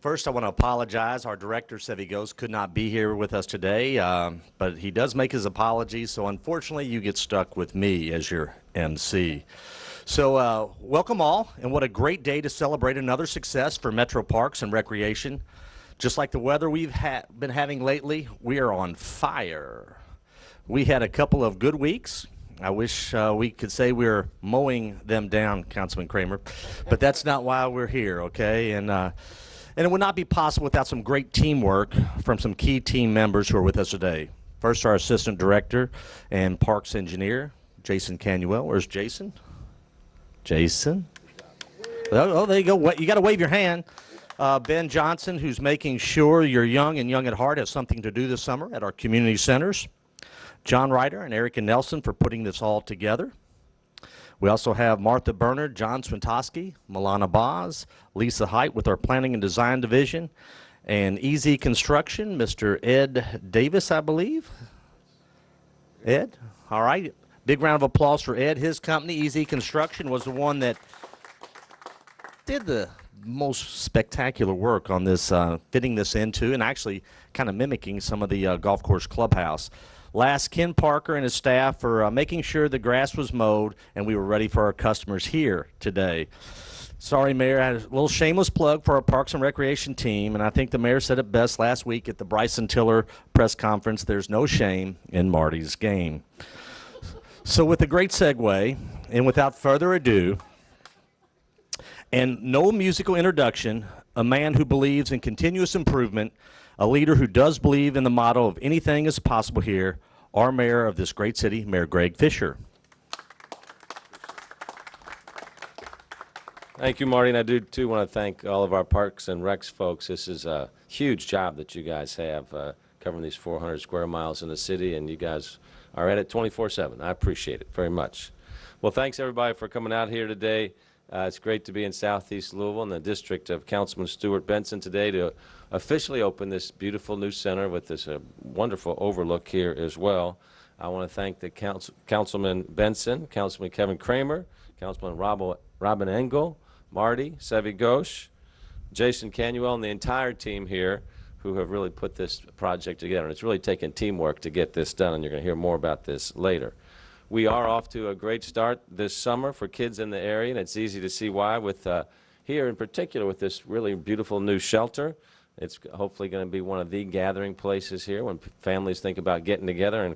First, I want to apologize. Our director, Sevy Ghost, could not be here with us today, but he does make his apologies, so unfortunately you get stuck with me as your MC. So welcome all, and what a great day to celebrate another success for Metro Parks and Recreation. Just like the weather we've been having lately, we are on fire. We had a couple of good weeks. I wish we could say we were mowing them down, Councilman Kramer, but that's not why we're here, okay? And it would not be possible without some great teamwork from some key team members who are with us today. First, our Assistant Director and Parks Engineer, Jason Canuel. Where's Jason? Jason? Oh, there you go. You got to wave your hand. Ben Johnson, who's making sure your young and young at heart has something to do this summer at our community centers. John Ryder and Erica Nelson for putting this all together. We also have Martha Bernard, John Swintoski, Milana Boz, Lisa Height with our Planning and Design Division, and Easy Construction, Mr. Ed Davis, I believe. Ed? All right. Big round of applause for Ed. His company, Easy Construction, was the one that did the most spectacular work on this, fitting this into and actually kind of mimicking some of the golf course clubhouse. Last, Ken Parker and his staff for making sure the grass was mowed and we were ready for our customers here today. Sorry, Mayor, I had a little shameless plug for our Parks and Recreation team, and I think the Mayor said it best last week at the Bryson Tiller press conference, there's no shame in Marty's game. So with a great segue, and without further ado, and no musical introduction, a man who believes in continuous improvement, a leader who does believe in the motto of anything is possible here, our mayor of this great city, Mayor Greg Fisher. Thank you, Marty, and I do too want to thank all of our Parks and Recs folks. This is a huge job that you guys have covering these 400 square miles in the city, and you guys are at it 24/7. I appreciate it very much. Well, thanks everybody for coming out here today. It's great to be in Southeast Louisville in the district of Councilman Stuart Benson today to officially open this beautiful new center with this wonderful overlook here as well. I want to thank the Councilman Benson, Councilman Kevin Kramer, Councilman Robin Engel, Marty, Sevy Ghost, Jason Canuel, and the entire team here who have really put this project together. And it's really taken teamwork to get this done, and you're going to hear more about this later. We are off to a great start this summer for kids in the area, and it's easy to see why with here in particular with this really beautiful new shelter. It's hopefully going to be one of the gathering places here when families think about getting together and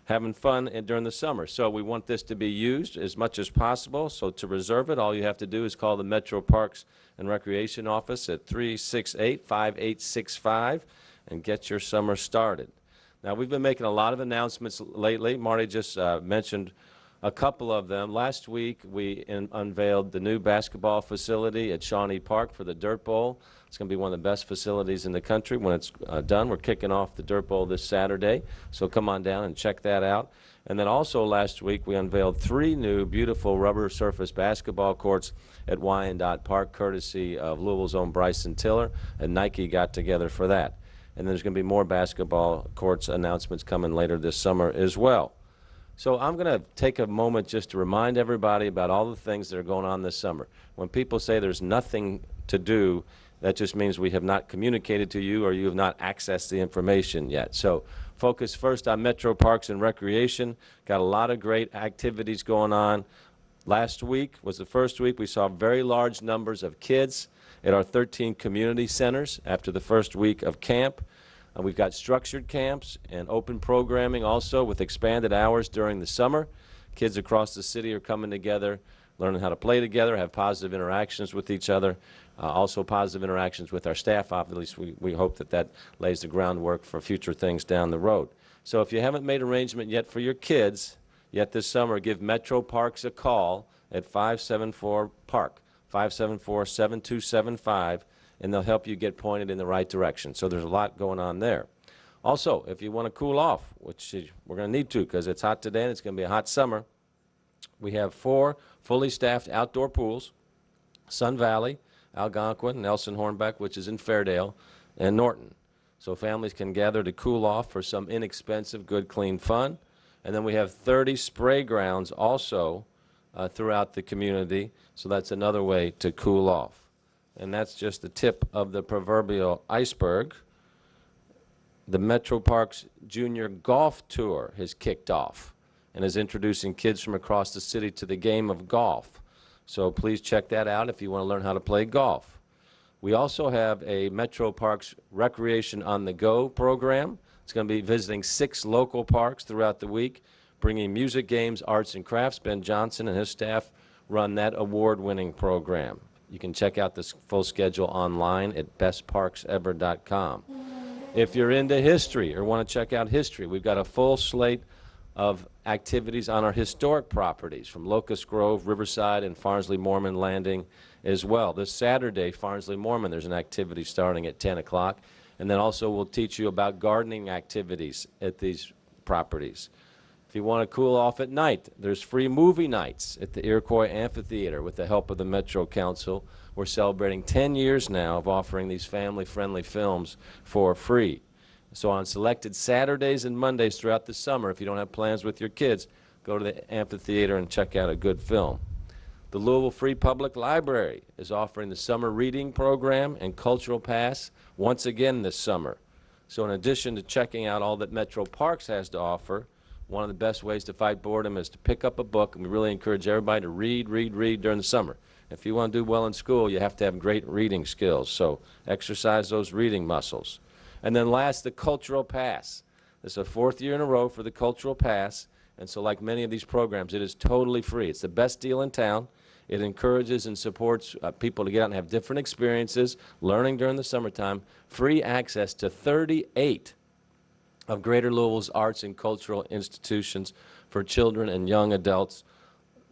having fun during the summer. So we want this to be used as much as possible. So to reserve it, all you have to do is call the Metro Parks and Recreation Office at 368-5865 and get your summer started. Now, we've been making a lot of announcements lately. Marty just mentioned a couple of them. Last week, we unveiled the new basketball facility at Shawnee Park for the Dirt Bowl. It's going to be one of the best facilities in the country when it's done. We're kicking off the Dirt Bowl this Saturday, so come on down and check that out. And then also last week, we unveiled 3 new beautiful rubber surface basketball courts at Wyandotte Park, courtesy of Louisville's own Bryson Tiller, and Nike got together for that. And there's going to be more basketball courts announcements coming later this summer as well. So I'm going to take a moment just to remind everybody about all the things that are going on this summer. When people say there's nothing to do, that just means we have not communicated to you or you have not accessed the information yet. So focus first on Metro Parks and Recreation. Got a lot of great activities going on. Last week was the first week we saw very large numbers of kids at our 13 community centers after the first week of camp. We've got structured camps and open programming also with expanded hours during the summer. Kids across the city are coming together, learning how to play together, have positive interactions with each other, also positive interactions with our staff. At least we hope that that lays the groundwork for future things down the road. So if you haven't made arrangement yet for your kids yet this summer, give Metro Parks a call at 574-PARK. 574-7275, and they'll help you get pointed in the right direction. So there's a lot going on there. Also, if you want to cool off, which we're going to need to because it's hot today and it's going to be a hot summer, we have 4 fully staffed outdoor pools, Sun Valley, Algonquin, Nelson Hornbeck, which is in Fairdale, and Norton. So families can gather to cool off for some inexpensive, good, clean fun. And then we have 30 spray grounds also throughout the community, so that's another way to cool off. and that's just the tip of the proverbial iceberg. The Metro Parks Junior Golf Tour has kicked off and is introducing kids from across the city to the game of golf. So please check that out if you want to learn how to play golf. We also have a Metro Parks Recreation on the Go program. It's going to be visiting 6 local parks throughout the week, bringing music, games, arts, and crafts. Ben Johnson and his staff run that award-winning program. You can check out this full schedule online at bestparksever.com. If you're into history or want to check out history, we've got a full slate of activities on our historic properties from Locust Grove, Riverside, and Farnsley Mormon Landing as well. This Saturday, Farnsley Mormon, there's an activity starting at 10 o'clock. And then also we'll teach you about gardening activities at these properties. If you want to cool off at night, there's free movie nights at the Iroquois Amphitheater with the help of the Metro Council. We're celebrating 10 years now of offering these family-friendly films for free. So on selected Saturdays and Mondays throughout the summer, if you don't have plans with your kids, go to the amphitheater and check out a good film. The Louisville Free Public Library is offering the summer reading program and cultural pass once again this summer. So in addition to checking out all that Metro Parks has to offer, one of the best ways to fight boredom is to pick up a book, and we really encourage everybody to read during the summer. If you want to do well in school, you have to have great reading skills, so exercise those reading muscles. And then last, the Cultural Pass. This is the 4th year in a row for the Cultural Pass, and so like many of these programs, it is totally free. It's the best deal in town. It encourages and supports people to get out and have different experiences, learning during the summertime, free access to 38 of Greater Louisville's arts and cultural institutions for children and young adults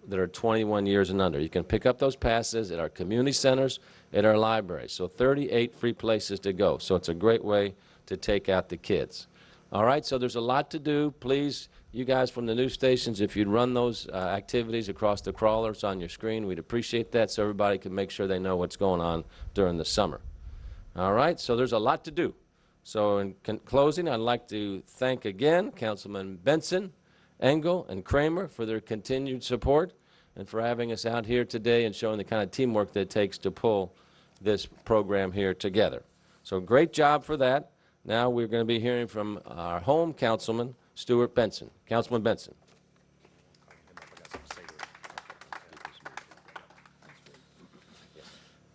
that are 21 years and under. You can pick up those passes at our community centers, at our libraries. So 38 free places to go. So it's a great way to take out the kids. All right, so there's a lot to do. Please, you guys from the news stations, if you'd run those activities across the crawlers on your screen, we'd appreciate that so everybody can make sure they know what's going on during the summer. All right, so there's a lot to do. So in closing, I'd like to thank again Councilman Benson, Engel, and Kramer for their continued support and for having us out here today and showing the kind of teamwork that it takes to pull this program here together. So great job for that. Now we're going to be hearing from our home councilman, Stuart Benson. Councilman Benson.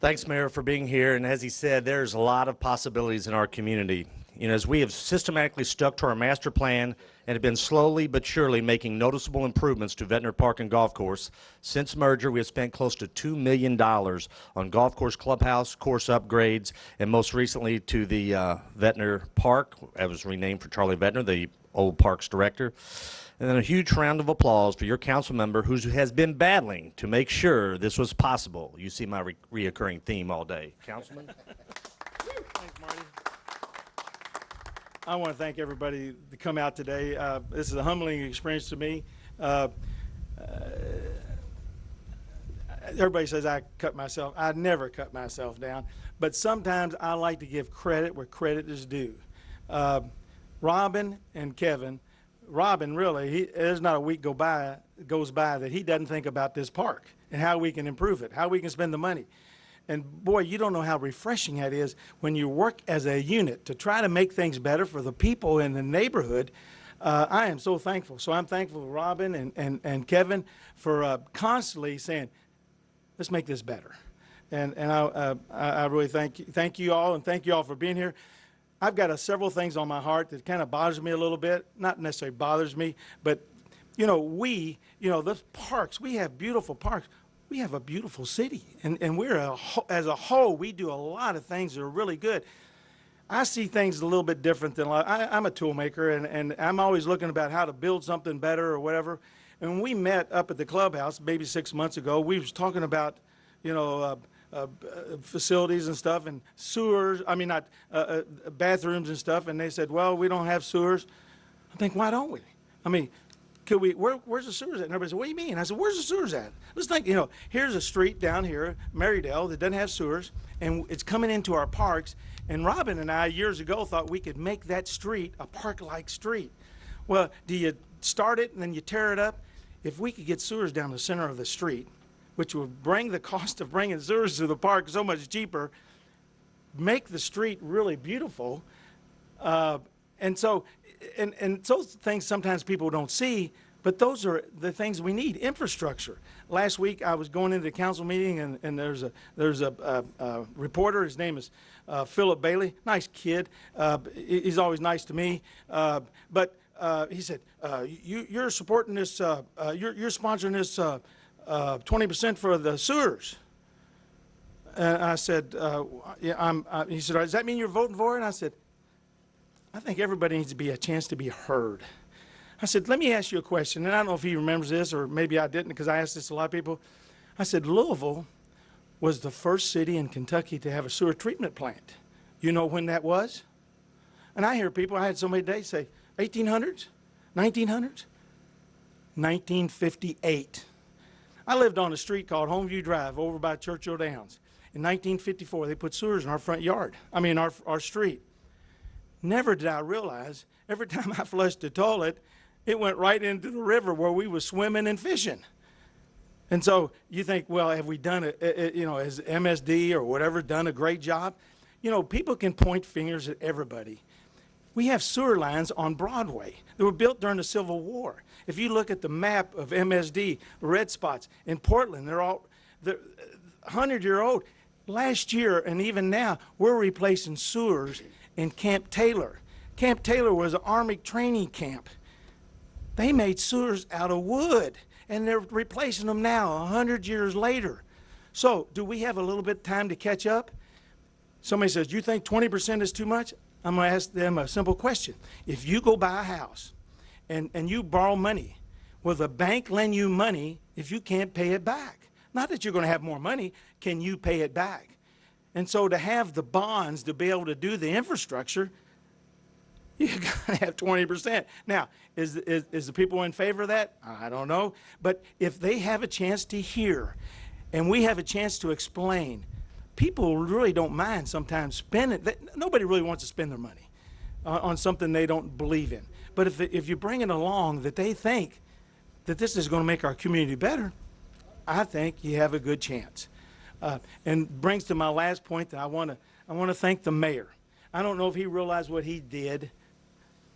Thanks, Mayor, for being here. And as he said, there's a lot of possibilities in our community. You know, as we have systematically stuck to our master plan and have been slowly but surely making noticeable improvements to Vettiner Park and Golf Course, since merger, we have spent close to $2 million on golf course clubhouse, course upgrades, and most recently to the Vettiner Park. That was renamed for Charlie Vettiner, the old parks director. And then a huge round of applause for your council member who has been battling to make sure this was possible. You see my reoccurring theme all day. Councilman? Thanks, Marty. I want to thank everybody to come out today. This is a humbling experience to me. Everybody says I cut myself. I never cut myself down, but sometimes I like to give credit where credit is due. Robin and Kevin, Robin really, there's not a week goes by that he doesn't think about this park and how we can improve it, how we can spend the money. And boy, you don't know how refreshing that is when you work as a unit to try to make things better for the people in the neighborhood. I am so thankful. So I'm thankful to Robin and Kevin for constantly saying, let's make this better. And I really thank you all, and thank you all for being here. I've got several things on my heart that kind of bothers me a little bit. Not necessarily bothers me, but the parks, we have beautiful parks. We have a beautiful city, and we're as a whole, we do a lot of things that are really good. I see things a little bit different than I'm a tool maker, and I'm always looking about how to build something better or whatever. And when we met up at the clubhouse maybe 6 months ago, we was talking about, facilities and stuff, and sewers. I mean, not bathrooms and stuff. And they said, "Well, we don't have sewers." I think, why don't we? I mean, could we? Where's the sewers at? And everybody said, "What do you mean?" I said, "Where's the sewers at?" Let's think. Here's a street down here, Marydale, that doesn't have sewers, and it's coming into our parks. And Robin and I years ago thought we could make that street a park-like street. Well, do you start it and then you tear it up? If we could get sewers down the center of the street, which would bring the cost of bringing sewers to the park so much cheaper, make the street really beautiful. And so those things sometimes people don't see, but those are the things we need. Infrastructure. Last week I was going into the council meeting, and there's a reporter. His name is Philip Bailey. Nice kid. He's always nice to me. But he said, "You're supporting this. You're sponsoring this 20% for the sewers." And I said, "Yeah, he said, "Does that mean you're voting for it?" And I said, "I think everybody needs to be a chance to be heard." I said, "Let me ask you a question," and I don't know if he remembers this, or maybe I didn't, because I asked this to a lot of people. I said, Louisville was the first city in Kentucky to have a sewer treatment plant. You know when that was? And I hear people, I had so many days say, 1800s, 1900s, 1958. I lived on a street called Homeview Drive over by Churchill Downs. In 1954, they put sewers in our front yard, our street. Never did I realize, every time I flushed the toilet, it went right into the river where we was swimming and fishing. And so you think, well, have we done it, has MSD or whatever done a great job? People can point fingers at everybody. We have sewer lines on Broadway that were built during the Civil War. If you look at the map of MSD, red spots in Portland, they're 100-year-old. Last year and even now, we're replacing sewers in Camp Taylor. Camp Taylor was an Army training camp. They made sewers out of wood, and they're replacing them now 100 years later. So do we have a little bit of time to catch up? Somebody says, "Do you think 20% is too much?" I'm going to ask them a simple question. If you go buy a house and you borrow money, will the bank lend you money if you can't pay it back? Not that you're going to have more money, can you pay it back? And so to have the bonds to be able to do the infrastructure, you got to have 20%. Now, is the people in favor of that? I don't know. But if they have a chance to hear and we have a chance to explain, people really don't mind sometimes spending. Nobody really wants to spend their money on something they don't believe in. But if you bring it along that they think that this is going to make our community better, I think you have a good chance. And brings to my last point that I want to thank the mayor. I don't know if he realized what he did,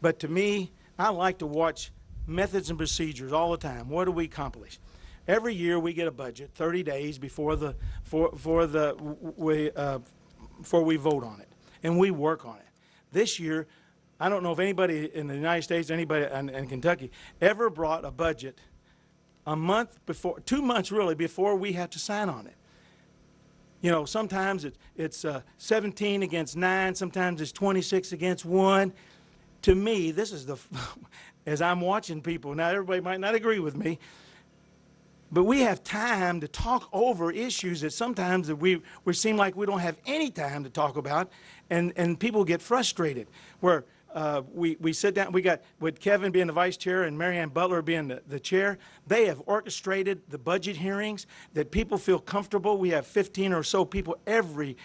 but to me, I like to watch methods and procedures all the time. What do we accomplish? Every year we get a budget 30 days before we vote on it, and we work on it. This year, I don't know if anybody in the United States, anybody in Kentucky, ever brought a budget a month before, 2 months really, before we have to sign on it. Sometimes it's 17 against 9, sometimes it's 26 against 1. To me, this is as I'm watching people, now everybody might not agree with me, but we have time to talk over issues that sometimes we seem like we don't have any time to talk about, and people get frustrated. Where we sit down, we got, with Kevin being the vice chair and Mary Ann Butler being the chair, they have orchestrated the budget hearings that people feel comfortable. We have 15 or so people every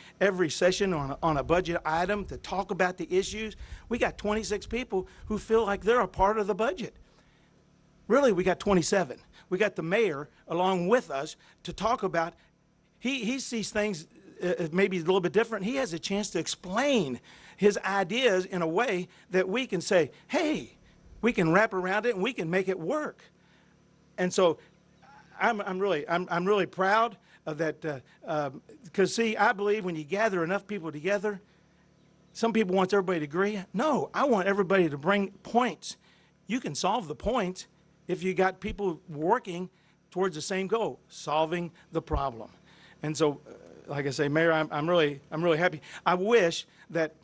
session on a budget item to talk about the issues. We got 26 people who feel like they're a part of the budget. Really, we got 27. We got the mayor along with us to talk about, he sees things maybe a little bit different. He has a chance to explain his ideas in a way that we can say, hey, we can wrap around it and we can make it work. And so I'm really proud of that, because see, I believe when you gather enough people together, some people want everybody to agree. No, I want everybody to bring points. You can solve the points if you got people working towards the same goal, solving the problem. And so, like I say, Mayor, I'm really happy. I wish that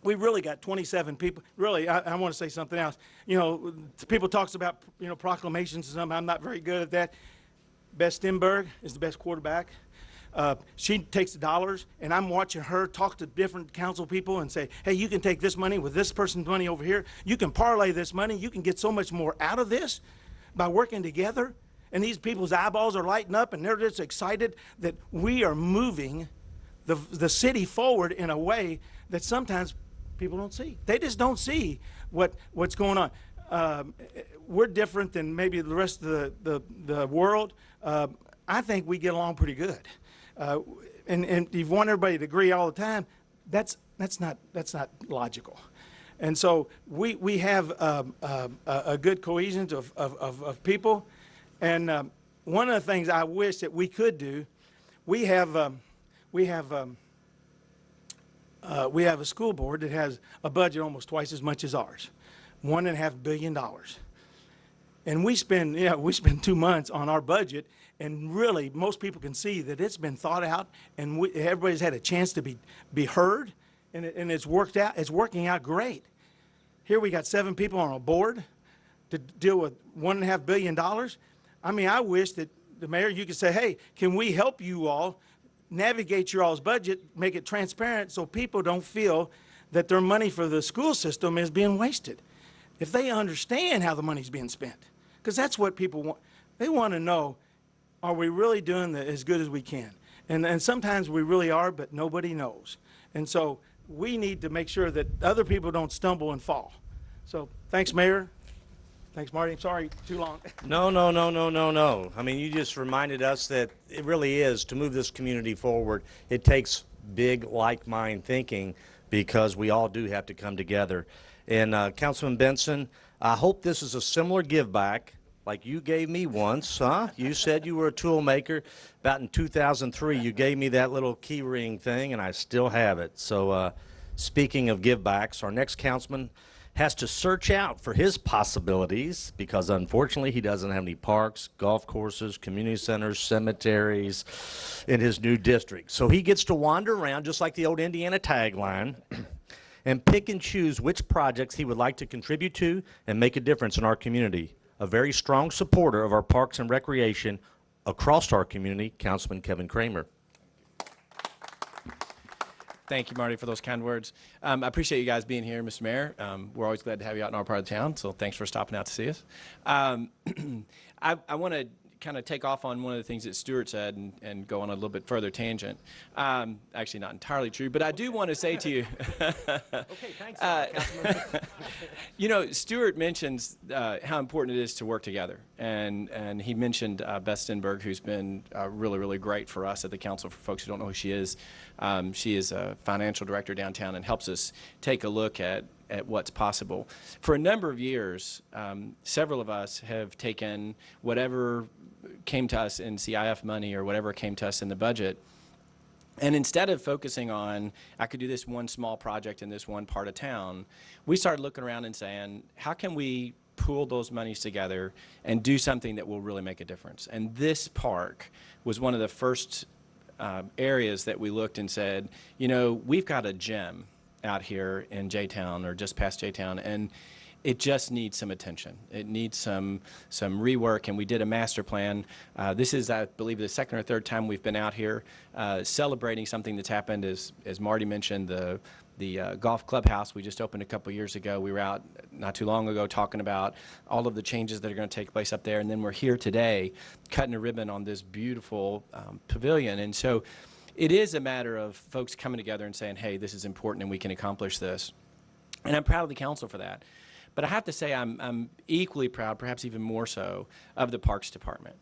we really got 27 people. Really, I want to say something else. People talks about, proclamations and something. I'm not very good at that. Beth Stenberg is the best quarterback. She takes the dollars, and I'm watching her talk to different council people and say, hey, you can take this money with this person's money over here. You can parlay this money. You can get so much more out of this by working together. And these people's eyeballs are lighting up, and they're just excited that we are moving the city forward in a way that sometimes people don't see. They just don't see what's going on. We're different than maybe the rest of the world. I think we get along pretty good. And you want everybody to agree all the time. That's not logical. And so we have a good cohesion of people. And one of the things I wish that we could do, we have a school board that has a budget almost twice as much as ours, $1.5 billion. And we spend 2 months on our budget, and really most people can see that it's been thought out, and everybody's had a chance to be heard, and it's worked out. It's working out great. Here we got 7 people on a board to deal with $1.5 billion. I mean, I wish that the mayor, you could say, hey, can we help you all navigate your all's budget, make it transparent so people don't feel that their money for the school system is being wasted. If they understand how the money's being spent, because that's what people want. They want to know, are we really doing as good as we can? And sometimes we really are, but nobody knows. And so we need to make sure that other people don't stumble and fall. So thanks, Mayor. Thanks, Marty. I'm sorry, too long. No. I mean, you just reminded us that it really is, to move this community forward, it takes big like-mind thinking, because we all do have to come together. And Councilman Benson, I hope this is a similar give back like you gave me once, huh? You said you were a tool maker. About in 2003, you gave me that little key ring thing, and I still have it. So speaking of give backs, our next councilman has to search out for his possibilities, because unfortunately he doesn't have any parks, golf courses, community centers, cemeteries in his new district. So he gets to wander around just like the old Indiana tagline and pick and choose which projects he would like to contribute to and make a difference in our community. A very strong supporter of our parks and recreation across our community, Councilman Kevin Kramer. Thank you, Marty, for those kind words. I appreciate you guys being here, Mr. Mayor. We're always glad to have you out in our part of town, so thanks for stopping out to see us. I want to kind of take off on one of the things that Stuart said and go on a little bit further tangent. Actually, not entirely true, but I do want to say to you, Okay, thanks, Councilman. you know, Stuart mentions how important it is to work together, and he mentioned Beth Stenberg, who's been really, really great for us at the council. For folks who don't know who she is a financial director downtown and helps us take a look at what's possible. For a number of years, several of us have taken whatever came to us in CIF money or whatever came to us in the budget, and instead of focusing on, I could do this one small project in this one part of town, we started looking around and saying, how can we pool those monies together and do something that will really make a difference? And this park was one of the first areas that we looked and said, you know, we've got a gem out here in J-Town or just past J-Town, and it just needs some attention. It needs some rework, and we did a master plan. This is, I believe, the second or third time we've been out here celebrating something that's happened. As Marty mentioned, the golf clubhouse we just opened a couple years ago. We were out not too long ago talking about all of the changes that are going to take place up there, and then we're here today cutting a ribbon on this beautiful pavilion. And so it is a matter of folks coming together and saying, hey, this is important and we can accomplish this. And I'm proud of the council for that. But I have to say I'm equally proud, perhaps even more so, of the Parks Department.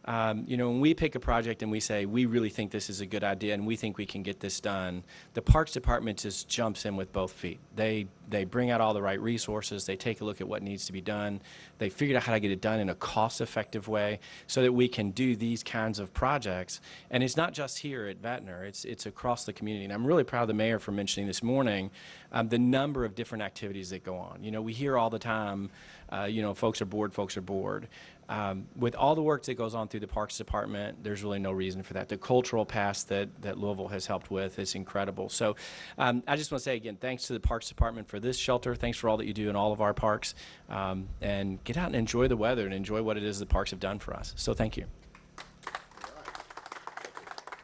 You know, when we pick a project and we say, we really think this is a good idea and we think we can get this done, the Parks Department just jumps in with both feet. They bring out all the right resources. They take a look at what needs to be done. They figured out how to get it done in a cost-effective way so that we can do these kinds of projects. And it's not just here at Vittiner. It's across the community. And I'm really proud of the mayor for mentioning this morning the number of different activities that go on. You know, we hear all the time, you know, folks are bored, folks are bored. With all the work that goes on through the Parks Department, there's really no reason for that. The cultural past that Louisville has helped with is incredible. So I just want to say again, thanks to the Parks Department for this shelter. Thanks for all that you do in all of our parks. And get out and enjoy the weather and enjoy what it is the parks have done for us. So thank you.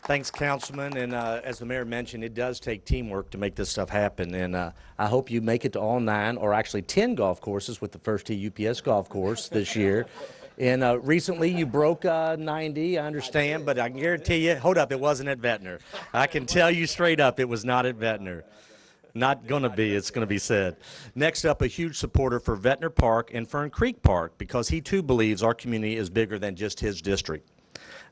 Thanks, Councilman. And as the mayor mentioned, it does take teamwork to make this stuff happen. And I hope you make it to all 9, or actually 10 golf courses with the First Tee UPS golf course this year. And recently you broke 90, I understand, but I can guarantee you, hold up, it wasn't at Vittiner. I can tell you straight up, it was not at Vittiner. Not going to be, it's going to be said. Next up, a huge supporter for Vettiner Park and Fern Creek Park, because he too believes our community is bigger than just his district.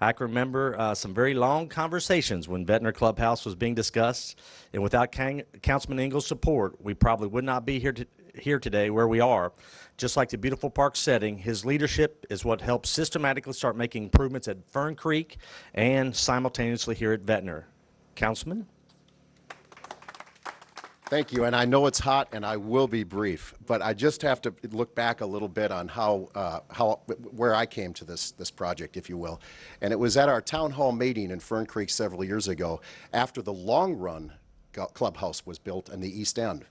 I can remember some very long conversations when Vittiner Clubhouse was being discussed, and without Councilman Engel's support, we probably would not be here today where we are. Just like the beautiful park setting, his leadership is what helped systematically start making improvements at Fern Creek and simultaneously here at Vittiner. Councilman? Thank you, and I know it's hot, and I will be brief, but I just have to look back a little bit on where I came to this project, if you will. And it was at our town hall meeting in Fern Creek several years ago, after the Long Run clubhouse was built in the East End.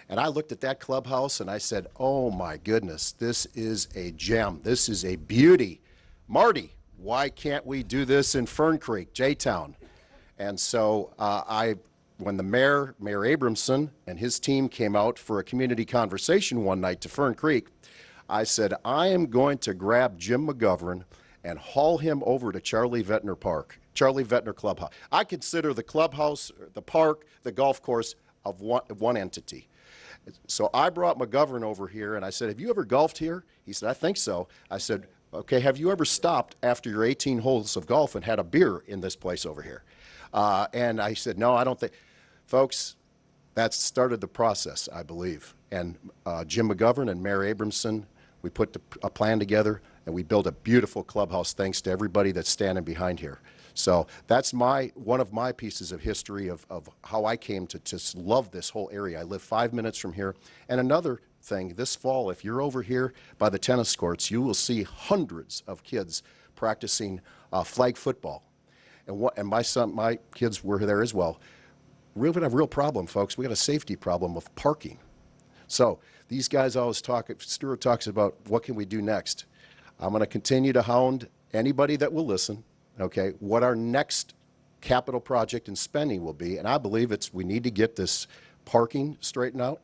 And I looked at that clubhouse and I said, "Oh my goodness, this is a gem. This is a beauty. Marty, why can't we do this in Fern Creek, J-Town?" And so when the Mayor Abramson, and his team came out for a community conversation one night to Fern Creek, I said, I am going to grab Jim McGovern and haul him over to Charlie Vettiner Park, Charlie Vettiner Clubhouse. I consider the clubhouse, the park, the golf course of one entity. So I brought McGovern over here and I said, "Have you ever golfed here?" He said, "I think so." I said, "Okay, have you ever stopped after your 18 holes of golf and had a beer in this place over here?" And I said, "No, I don't think." Folks, that started the process, I believe. And Jim McGovern and Mayor Abramson, we put a plan together and we built a beautiful clubhouse thanks to everybody that's standing behind here. So that's one of my pieces of history of how I came to just love this whole area. I live 5 minutes from here. And another thing, this fall, if you're over here by the tennis courts, you will see hundreds of kids practicing flag football. And my kids were there as well. We're going to have a real problem, folks. We got a safety problem of parking. So these guys always talk, Stuart talks about what can we do next. I'm going to continue to hound anybody that will listen, okay, what our next capital project and spending will be. And I believe we need to get this parking straightened out,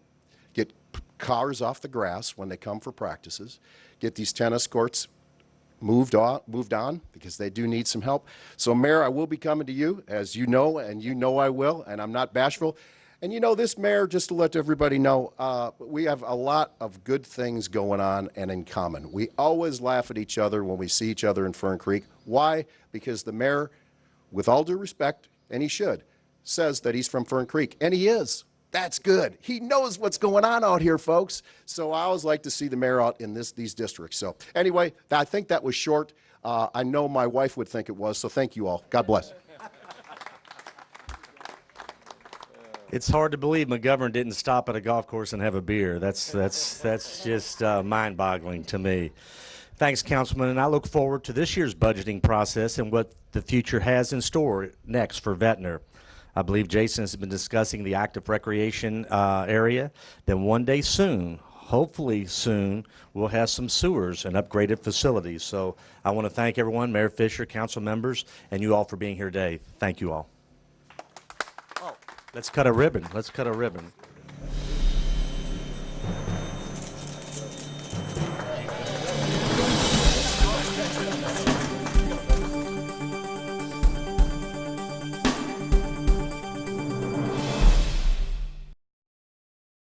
get cars off the grass when they come for practices, get these tennis courts moved on because they do need some help. So Mayor, I will be coming to you, as you know, and you know I will, and I'm not bashful. And you know, this Mayor, just to let everybody know, we have a lot of good things going on and in common. We always laugh at each other when we see each other in Fern Creek. Why? Because the Mayor, with all due respect, and he should, says that he's from Fern Creek, and he is. That's good. He knows what's going on out here, folks. So I always like to see the Mayor out in these districts. So anyway, I think that was short. I know my wife would think it was, so thank you all. God bless. It's hard to believe McGovern didn't stop at a golf course and have a beer. That's just mind-boggling to me. Thanks, Councilman, and I look forward to this year's budgeting process and what the future has in store next for Vittiner. I believe Jason has been discussing the active recreation area. Then one day soon, hopefully soon, we'll have some sewers and upgraded facilities. So I want to thank everyone, Mayor Fisher, council members, and you all for being here today. Thank you all. Oh, let's cut a ribbon. Let's cut a ribbon.